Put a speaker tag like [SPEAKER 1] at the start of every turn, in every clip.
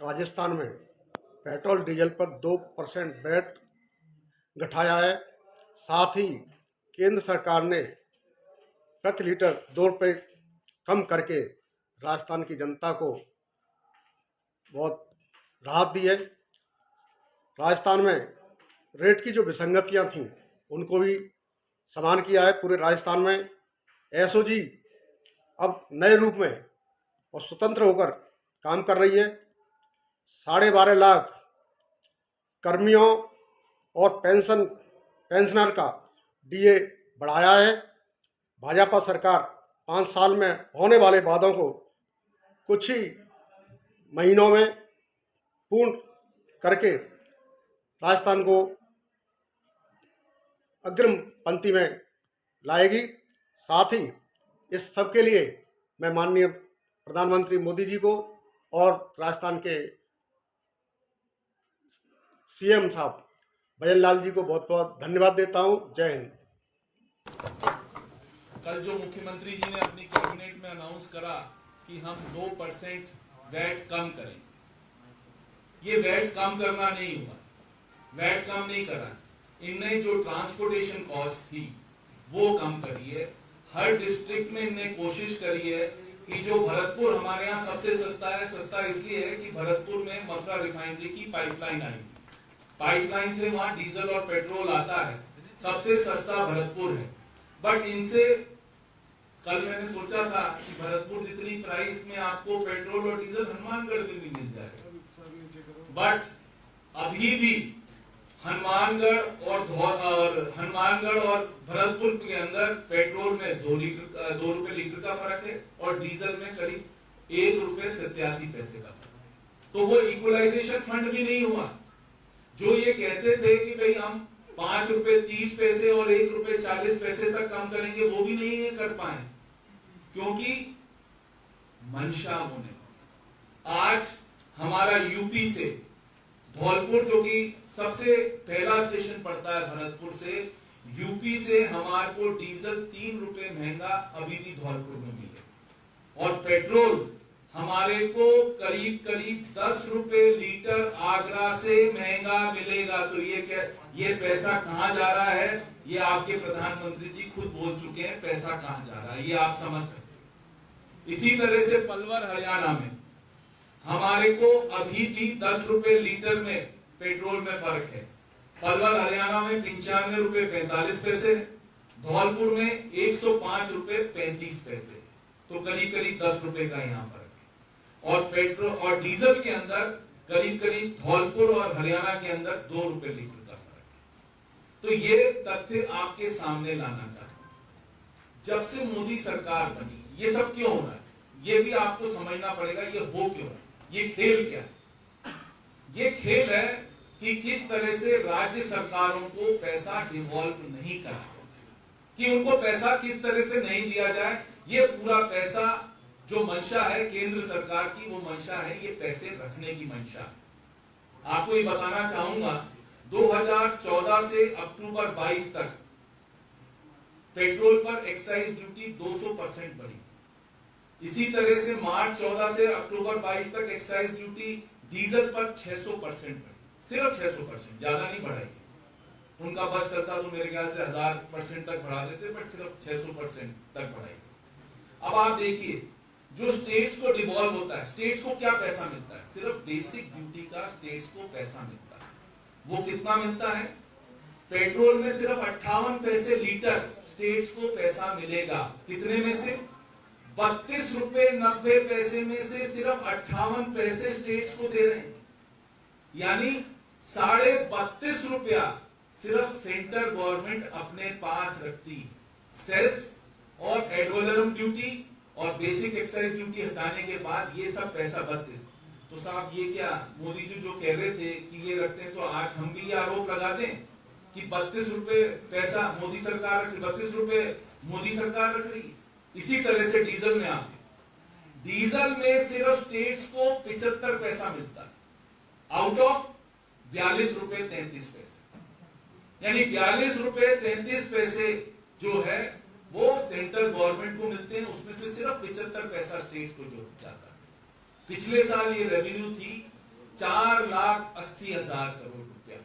[SPEAKER 1] राजस्थान में petrol diesel पर 2% VAT घटाया है। साथ ही केंद्र सरकार ने प्रति लीटर 2 रुपये कम करके राजस्थान की जनता को बहुत राहत दी है। राजस्थान में रेट की जो विसंगतियां थीं उनको भी समान किया है। पूरे राजस्थान में एसओजी अब नए रूप में और स्वतंत्र होकर काम कर रही है। 12.5 लाख कर्मियों और पेंशनर का डीए बढ़ाया है। भाजपा सरकार 5 साल में होने वाले वादों को कुछ ही महीनों में पूर्ण करके राजस्थान को अग्रिम पंक्ति में लाएगी। साथ ही इस सब के लिए मैं माननीय प्रधानमंत्री मोदी जी को और राजस्थान के सीएम साहब भजन लाल जी को बहुत बहुत धन्यवाद देता हूं। जय हिंद।
[SPEAKER 2] कल जो मुख्यमंत्री जी ने अपनी कैबिनेट में अनाउंस करा कि हम 2% वैट कम करें, ये वैट कम करना नहीं हुआ, वैट कम नहीं करा। इनने जो ट्रांसपोर्टेशन कॉस्ट थी वो कम करी है। हर डिस्ट्रिक्ट में इनने कोशिश करी है कि जो भरतपुर हमारे यहाँ सबसे सस्ता है, सस्ता इसलिए है कि भरतपुर में मथुरा रिफाइनरी की पाइपलाइन आई, पाइपलाइन से वहां डीजल और पेट्रोल आता है, सबसे सस्ता भरतपुर है। बट इनसे कल मैंने सोचा था कि भरतपुर जितनी प्राइस में आपको पेट्रोल और डीजल हनुमानगढ़ में भी मिल जाएगा, बट अभी भी हनुमानगढ़ और भरतपुर के अंदर पेट्रोल में 2 रुपए लीटर का फर्क है और डीजल में करीब 1 रुपए 87 पैसे का फर्क। तो वो इक्वलाइजेशन फंड भी नहीं हुआ। जो ये कहते थे कि भाई हम 5 रुपए 30 पैसे और 1 रुपए 40 पैसे तक कम करेंगे, वो भी नहीं ये कर पाए, क्योंकि मंशा होने। आज हमारा यूपी से धौलपुर, जो कि सबसे पहला स्टेशन पड़ता है भरतपुर से, यूपी से हमारे को डीजल 3 रुपए महंगा अभी भी धौलपुर में मिले और पेट्रोल हमारे को करीब 10 रुपए लीटर आगरा से महंगा मिलेगा। तो ये पैसा कहां जा रहा है, ये आपके प्रधानमंत्री जी खुद बोल चुके हैं पैसा कहां जा रहा है, ये आप समझ सकते। इसी तरह से पलवल हरियाणा में हमारे को अभी भी 10 रुपए लीटर में पेट्रोल में फर्क है। पलवल हरियाणा में 95 रुपए 45 पैसे, धौलपुर में 105 रुपए 35 पैसे, तो करीब 10 रुपए का यहाँ फर्क है। और पेट्रोल और डीजल के अंदर करीब धौलपुर और हरियाणा के अंदर 2 रुपए लीटर का फर्क है। तो ये तथ्य आपके सामने लाना चाहता हूं। जब से मोदी सरकार बनी, ये सब क्यों हो रहा है, ये भी आपको समझना पड़ेगा। ये हो क्यों है, ये खेल क्या है? ये खेल है कि किस तरह से राज्य सरकारों को पैसा डिवॉल्व नहीं करना, कि उनको पैसा किस तरह से नहीं दिया जाए। ये पूरा पैसा जो मंशा है केंद्र सरकार की, वो मंशा है ये पैसे रखने की मंशा। आपको ये बताना चाहूंगा, 2014 से अक्टूबर 22 तक पेट्रोल पर एक्साइज ड्यूटी 200% बढ़ी। इसी तरह से मार्च 14 से अक्टूबर 22 तक एक्साइज ड्यूटी डीजल पर 600% बढ़ी, सिर्फ 600%, ज्यादा नहीं बढ़ाई। उनका बस चलता तो मेरे ख्याल से 1000% तक बढ़ा देते, बट सिर्फ 600% तक बढ़ाई। अब आप देखिए, जो स्टेट्स को डिवॉल्व होता है, स्टेट्स को क्या पैसा मिलता है? सिर्फ बेसिक ड्यूटी का स्टेट्स को पैसा मिलता है। वो कितना मिलता है? पेट्रोल में सिर्फ 58 पैसे लीटर स्टेट्स को पैसा मिलेगा। कितने में से? 32 रुपए 90 पैसे में से सिर्फ 58 पैसे स्टेट्स को दे रहे हैं, यानी 32.5 रुपया सिर्फ सेंट्रल गवर्नमेंट अपने पास रखती। सेस और एडवलरम ड्यूटी और बेसिक एक्साइज ड्यूटी हटाने के बाद ये सब पैसा 32। तो साहब ये क्या मोदी जी जो कह रहे थे कि ये रखते हैं, तो आज हम भी ये आरोप लगा दें कि 32 रुपए पैसा मोदी सरकार रख रही, 32 रुपए मोदी सरकार रख रही। इसी तरह से डीजल में आप, डीजल में सिर्फ स्टेट्स को 75 पैसा मिलता है, आउट ऑफ 42 रुपए 33 पैसे, यानी 42 रुपए 33 पैसे जो है वो सेंट्रल गवर्नमेंट को मिलते हैं, उसमें से सिर्फ 75 पैसा स्टेट्स को जो जाता है। पिछले साल ये रेवेन्यू थी 4,80,000 करोड़ रुपया।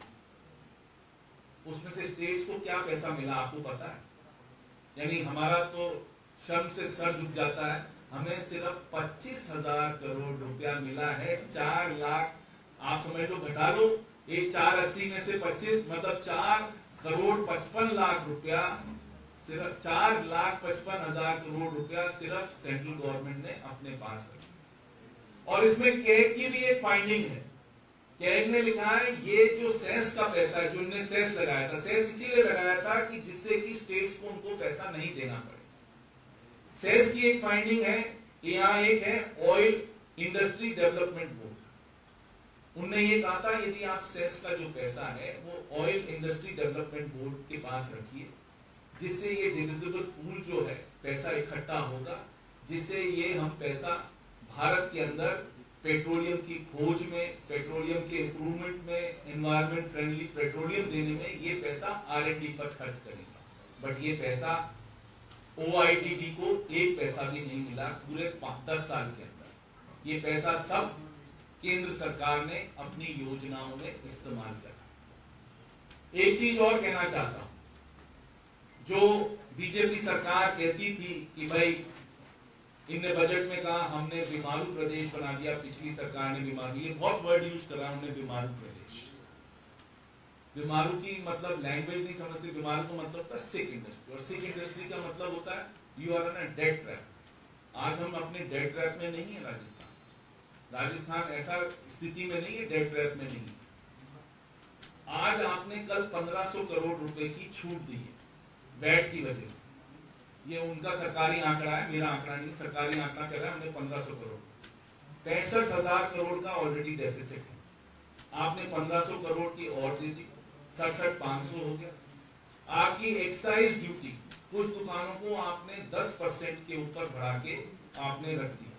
[SPEAKER 2] उसमें से स्टेट्स को क्या पैसा मिला आपको पता है? यानी हमारा तो शर्म से सर झुक जाता है, हमें सिर्फ 25,000 करोड़ रुपया मिला है। 4 लाख आप समझ लो, घटा लो, एक 480 में से 25 मतलब 4,55,00,000 रुपया, सिर्फ 4,55,000 करोड़ रुपया सिर्फ सेंट्रल गवर्नमेंट ने अपने पास रखा। और इसमें कैग की भी एक फाइंडिंग है। कैग ने लिखा है ये जो सेस का पैसा है, जो उन्होंने सेस लगाया था, सेस इसीलिए लगाया था कि जिससे कि स्टेट्स को उनको पैसा नहीं देना पड़े। सेस की एक फाइंडिंग है, यहां एक है ऑयल इंडस्ट्री डेवलपमेंट बोर्ड। उनने ये कहा था यदि आप सेस का जो पैसा है वो ऑयल इंडस्ट्री डेवलपमेंट बोर्ड के पास रखिए, जिससे ये डिविजिबल पूल जो है पैसा इकट्ठा होगा, जिससे ये हम पैसा भारत के अंदर पेट्रोलियम की खोज में, पेट्रोलियम के इंप्रूवमेंट में, एनवायरमेंट फ्रेंडली पेट्रोलियम देने में ये पैसा R&D पर खर्च करेगा। बट ये पैसा OIDD को एक पैसा भी नहीं मिला पूरे 10 साल के अंदर। ये पैसा सब केंद्र सरकार ने अपनी योजनाओं में इस्तेमाल करा। एक चीज और कहना चाहता हूं, जो बीजेपी सरकार कहती थी कि भाई इनने बजट में कहा हमने बीमारू प्रदेश बना दिया, पिछली सरकार ने बीमारू, ये बहुत वर्ड यूज करा हमने बीमारू प्रदेश। बीमारू की मतलब लैंग्वेज नहीं समझते, बीमारू का मतलब था सिक इंडस्ट्री, और सिक इंडस्ट्री का मतलब होता है you are in a debt trap. आज हम अपने डेट ट्रैप में नहीं है। राजस्थान ऐसा स्थिति में नहीं है, डेट ट्रैप में नहीं है। आज आपने कल 1500 करोड़ रुपए की छूट दी है वैट की वजह से। ये उनका सरकारी आंकड़ा है, मेरा आंकड़ा नहीं, सरकारी आंकड़ा कह रहा है हमने 1500 करोड़, 65,000 करोड़ का ऑलरेडी डेफिसिट है। आपने 1500 करोड़ की और दे दी, 67,500 हो गया। आपकी एक्साइज ड्यूटी कुछ दुकानों को आपने 10% के ऊपर बढ़ा के आपने रख दिया,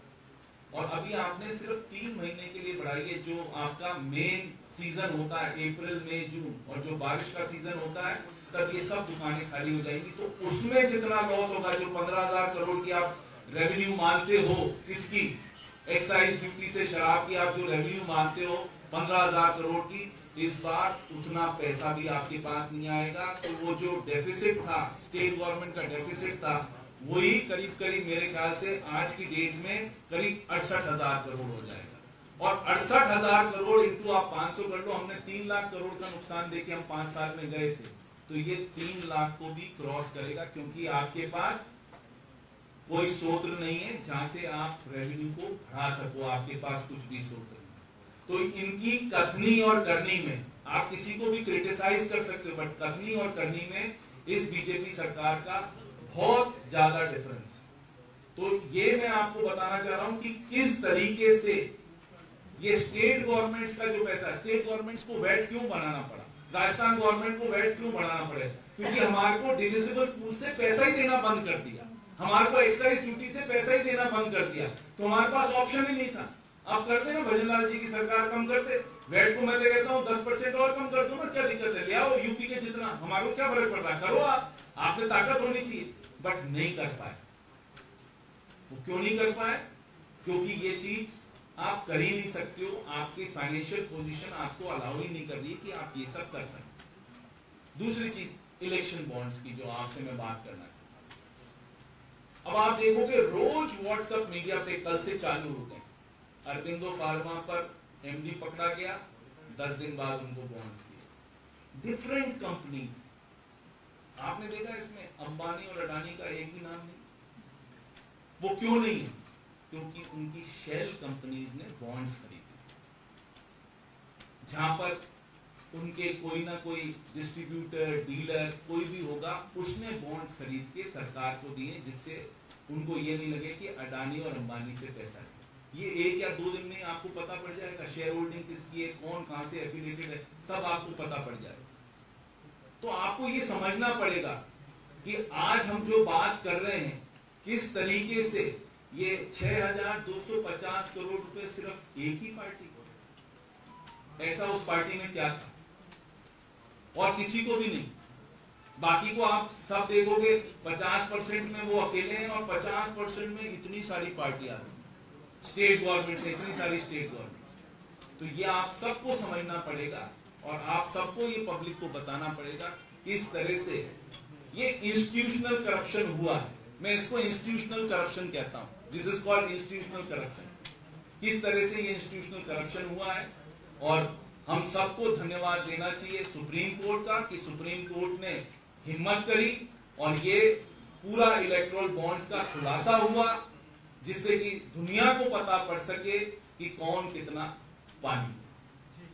[SPEAKER 2] और अभी आपने सिर्फ 3 महीने के लिए बढ़ाई है। जो आपका मेन सीजन होता है अप्रैल मई जून, और जो बारिश का सीजन होता है तब ये सब दुकानें खाली हो जाएंगी। तो उसमें जितना लॉस होगा, जो 15,000 करोड़ की आप रेवेन्यू मानते हो, किसकी एक्साइज ड्यूटी से शराब की आप जो रेवेन्यू मानते हो 15,000 करोड़ की, इस बार उतना पैसा भी आपके पास नहीं आएगा। तो वो जो डेफिसिट था, स्टेट गवर्नमेंट का डेफिसिट था, वही करीब करीब मेरे ख्याल से आज की डेट में करीब 68,000 करोड़ हो जाएगा। और 68,000 करोड़ इंटू आप 500 कर लो, हमने 3 लाख करोड़ का नुकसान देके हम 5 साल में गए थे, तो ये 3 लाख को भी क्रॉस करेगा, क्योंकि आपके पास कोई सूत्र नहीं है जहां से आप रेवेन्यू को बढ़ा सको, आपके पास कुछ भी सूत्र नहीं। तो इनकी कथनी और करनी में आप किसी को भी क्रिटिसाइज कर सकते हो, बट कथनी और करनी में इस बीजेपी सरकार का बहुत ज्यादा डिफरेंस है। तो ये मैं आपको बताना चाह रहा हूं कि किस तरीके से ये स्टेट गवर्नमेंट्स का जो पैसा, स्टेट गवर्नमेंट्स को वैट क्यों बनाना पड़ा, राजस्थान गवर्नमेंट को वैट क्यों बढ़ाना पड़े, क्योंकि हमारे को डिविजिबल पूल से पैसा ही देना बंद कर दिया, हमारे को एक्साइज ड्यूटी से पैसा ही देना बंद कर दिया। तो हमारे पास ऑप्शन ही नहीं था। अब करते ना, भजनलाल जी की सरकार कम करते वैट को, मैं तो कहता हूँ 10% और कम कर दो ना, क्या दिक्कत है, ले आओ यूपी के जितना, हमारे को क्या फर्क पड़ता है, करो आप, आपने ताकत होनी चाहिए, बट नहीं कर पाए। वो क्यों नहीं कर पाए? क्योंकि ये चीज आप कर ही नहीं सकते हो, आपकी फाइनेंशियल पोजीशन आपको अलाउ ही नहीं कर रही कि आप ये सब कर सकते। दूसरी चीज इलेक्शन बॉन्ड्स की, जो आपसे मैं बात करना चाहता हूं। अब आप देखोगे रोज व्हाट्सएप मीडिया पे कल से चालू हो गए, अरबिंदो फार्मा पर एमडी पकड़ा गया, 10 दिन बाद उनको बॉन्ड्स दिए। डिफरेंट कंपनीज, आपने देखा इसमें अंबानी और अडानी का एक भी नाम नहीं। वो क्यों नहीं है? क्योंकि उनकी शेल कंपनीज ने बॉन्ड्स खरीदे, जहां पर उनके कोई ना कोई डिस्ट्रीब्यूटर, डीलर कोई भी होगा, उसने बॉन्ड्स खरीद के सरकार को दिए, जिससे उनको ये नहीं लगे कि अडानी और अंबानी से पैसा है। ये 1 या 2 दिन में आपको पता पड़ जाएगा शेयर होल्डिंग किसकी है, कौन कहां से एफिलिएटेड है, सब आपको पता पड़ जाएगा। तो आपको ये समझना पड़ेगा कि आज हम जो बात कर रहे हैं, किस तरीके से ये 6,250 करोड़ रुपए सिर्फ एक ही पार्टी को, ऐसा उस पार्टी में क्या था, और किसी को भी नहीं। बाकी को आप सब देखोगे 50% में वो अकेले हैं, और 50% में इतनी सारी पार्टियां, स्टेट गवर्नमेंट से इतनी सारी स्टेट गवर्नमेंट। तो तो ये आप सबको समझना पड़ेगा और आप सबको ये पब्लिक को बताना पड़ेगा कि इस तरह से ये इंस्टीट्यूशनल करप्शन हुआ है। मैं इसको इंस्टीट्यूशनल करप्शन कहता हूं, this is called institutional corruption. किस तरह से ये इंस्टीट्यूशनल करप्शन हुआ है, और हम सबको धन्यवाद देना चाहिए सुप्रीम कोर्ट का कि सुप्रीम कोर्ट ने हिम्मत करी और ये पूरा इलेक्टोरल बॉन्ड्स का खुलासा हुआ, जिससे कि दुनिया को पता पड़ सके कि कौन कितना पानी।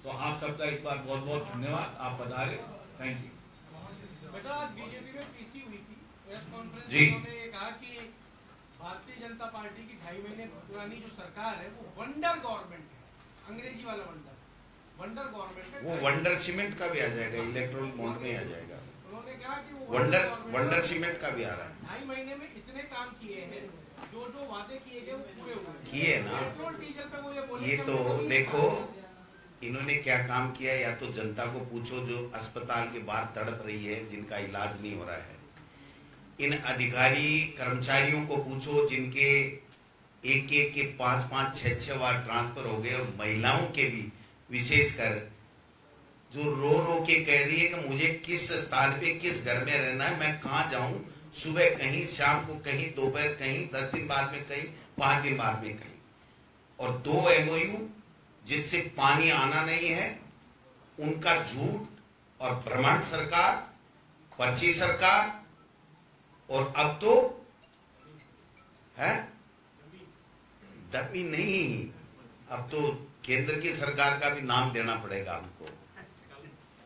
[SPEAKER 2] तो आप सबका एक बार बहुत बहुत धन्यवाद, आप पधारे, थैंक यू।
[SPEAKER 3] बेटा आज बीजेपी में पीसी हुई थी प्रेस कॉन्फ्रेंस
[SPEAKER 4] जी।
[SPEAKER 3] में, उन्होंने कहा कि भारतीय जनता पार्टी की 2.5 महीने पुरानी जो सरकार है वो वंडर गवर्नमेंट है, अंग्रेजी वाला वंडर गवर्नमेंट है।
[SPEAKER 4] वो वंडर सीमेंट का भी आ जाएगा, इलेक्ट्रोल बॉन्ड में आ जाएगा।
[SPEAKER 3] उन्होंने कहा कि वो
[SPEAKER 4] वंडर सीमेंट का भी आ रहा है।
[SPEAKER 3] 2.5 महीने में इतने काम किए हैं, जो जो वादे किए गए वो पूरे हुए
[SPEAKER 4] किए ना।
[SPEAKER 3] पेट्रोल डीजल पे वो ये बोले
[SPEAKER 4] ये
[SPEAKER 3] कि
[SPEAKER 4] तो
[SPEAKER 3] हमने कभी
[SPEAKER 4] देखो
[SPEAKER 3] नहीं कहा।
[SPEAKER 4] इन्होंने क्या काम किया, या तो जनता को पूछो जो अस्पताल के बाहर तड़प रही है, जिनका इलाज नहीं हो रहा है। इन अधिकारी कर्मचारियों को पूछो जिनके एक एक के 5-5, 6-6 बार ट्रांसफर हो गए, और महिलाओं के भी विशेषकर जो रो रो के कह रही है कि मुझे किस स्थान पे किस घर में रहना है, मैं कहाँ जाऊं, सुबह कहीं, शाम को कहीं, दोपहर कहीं, 10 दिन बाद में कहीं, 5 दिन बाद में कहीं। और 2 MOU जिससे पानी आना नहीं है, उनका झूठ और भ्रमण सरकार, पर्ची सरकार, और अब तो है दमी नहीं, अब तो केंद्र की सरकार का भी नाम देना पड़ेगा हमको।